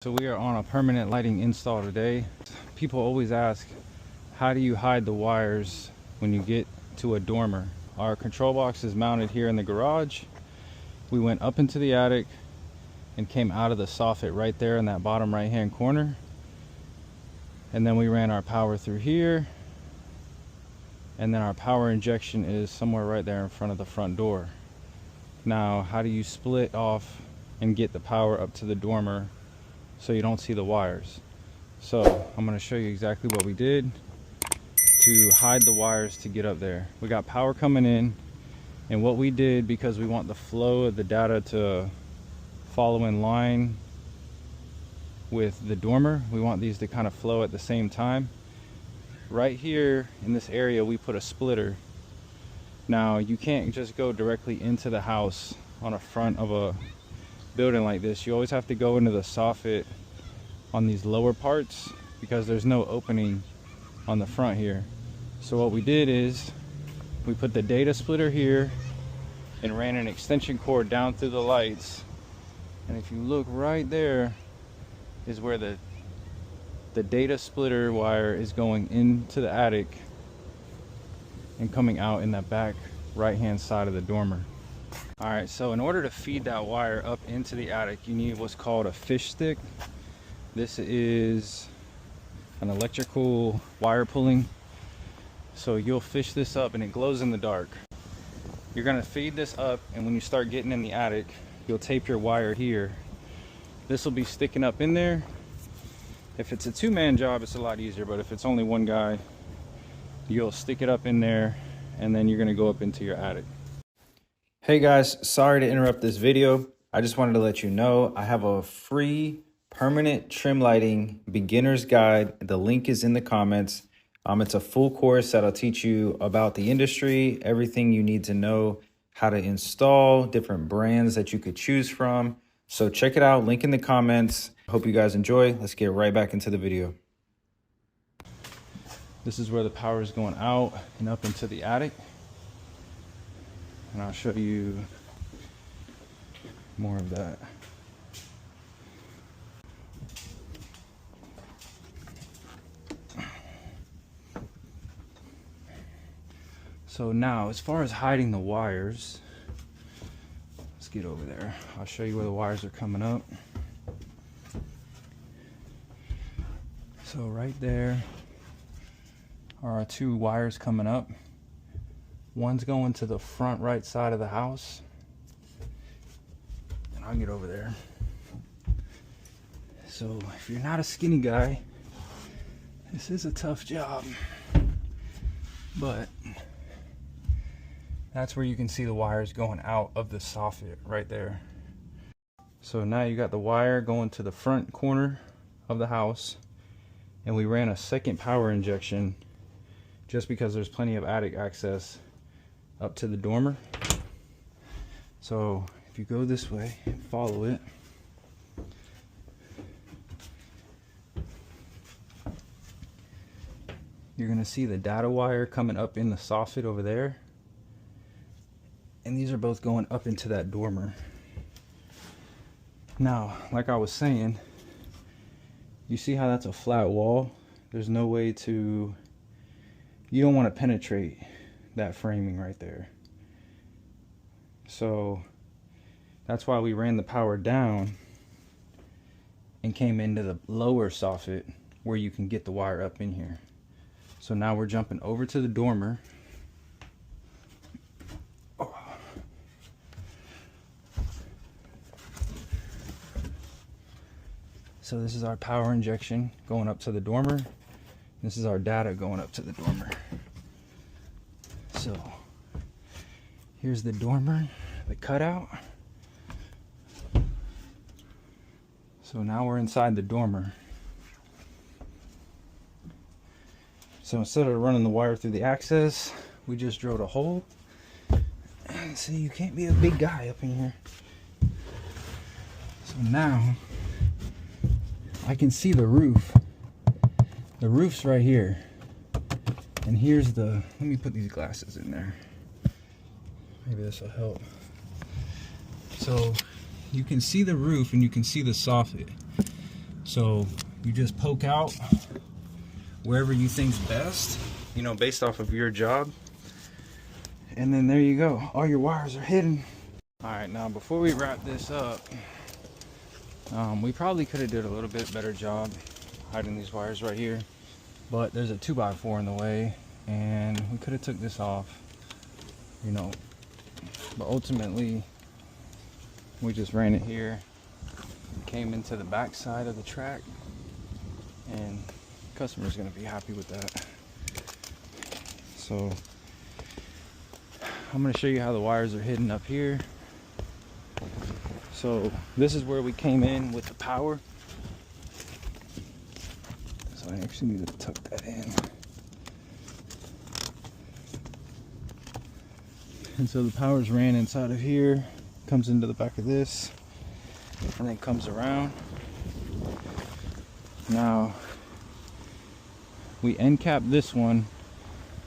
So we are on a permanent lighting install today. People always ask, how do you hide the wires when you get to a dormer? Our control box is mounted here in the garage. We went up into the attic and came out of the soffit right there in that bottom right hand corner. And then we ran our power through here. And then our power injection is somewhere right there in front of the front door. Now, how do you split off and get the power up to the dormer so you don't see the wires? So I'm going to show you exactly what we did to hide the wires to get up there. We got power coming in, and what we did, because we want the flow of the data to follow in line with the dormer, we want these to kind of flow at the same time. Right here in this area we put a splitter. Now you can't just go directly into the house on the front of a building like this. You always have to go into the soffit on these lower parts because there's no opening on the front here. So what we did is we put the data splitter here and ran an extension cord down through the lights, and if you look right there is where the data splitter wire is going into the attic and coming out in that back right hand side of the dormer. All right, so in order to feed that wire up into the attic, you need what's called a fish stick. This is an electrical wire pulling. So you'll fish this up and it glows in the dark. You're gonna feed this up, and when you start getting in the attic, you'll tape your wire here. This will be sticking up in there. If it's a two-man job, it's a lot easier, but if it's only one guy, you'll stick it up in there, and then you're gonna go up into your attic. Hey guys, sorry to interrupt this video. I just wanted to let you know I have a free permanent trim lighting beginner's guide. The link is in the comments. It's a full course that'll teach you about the industry, everything you need to know, how to install, different brands that you could choose from. So check it out, link in the comments. Hope you guys enjoy. Let's get right back into the video. This is where the power is going out and up into the attic. And I'll show you more of that. So now, as far as hiding the wires, let's get over there. I'll show you where the wires are coming up. So right there are our two wires coming up. One's going to the front right side of the house, and I'll get over there. So if you're not a skinny guy, this is a tough job, but that's where you can see the wires going out of the soffit right there. So now you got the wire going to the front corner of the house, and we ran a second power injection just because there's plenty of attic access up to the dormer. So if you go this way and follow it, you're gonna see the data wire coming up in the soffit over there, and these are both going up into that dormer. Now, like I was saying, you see how that's a flat wall? There's no way to, you don't want to penetrate that framing right there. So that's why we ran the power down and came into the lower soffit where you can get the wire up in here. So now we're jumping over to the dormer. So this is our power injection going up to the dormer. This is our data going up to the dormer. So here's the dormer, the cutout. So now we're inside the dormer. So instead of running the wire through the access, we just drilled a hole. And see, you can't be a big guy up in here. So now I can see the roof. The roof's right here. And here's the, let me put these glasses in there. Maybe this will help. So you can see the roof and you can see the soffit. So you just poke out wherever you think's best, you know, based off of your job. And then there you go. All your wires are hidden. All right, now before we wrap this up, we probably could have did a little bit better job hiding these wires right here. But there's a 2x4 in the way, and we could have took this off, you know. But ultimately, we just ran it here, came into the back side of the track, and the customer's gonna be happy with that. So I'm gonna show you how the wires are hidden up here. So this is where we came in with the power. So I actually need to tuck that in. And so the power's ran inside of here, comes into the back of this, and then comes around. Now we end cap this one,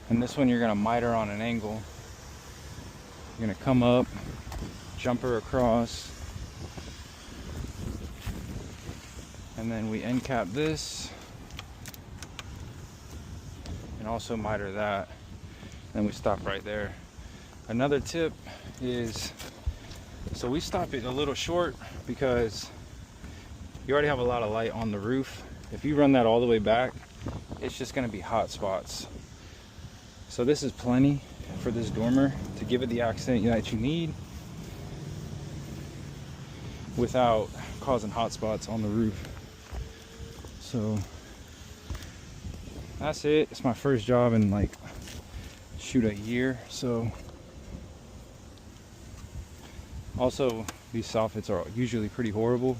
and this one you're gonna miter on an angle. You're gonna come up, jump her across, and then we end cap this and also miter that. Then we stop right there. Another tip is, so we stop it a little short because you already have a lot of light on the roof. If you run that all the way back, it's just going to be hot spots. So this is plenty for this dormer to give it the accent that you need without causing hot spots on the roof. So that's it. It's my first job in like shoot a year. So also these soffits are usually pretty horrible.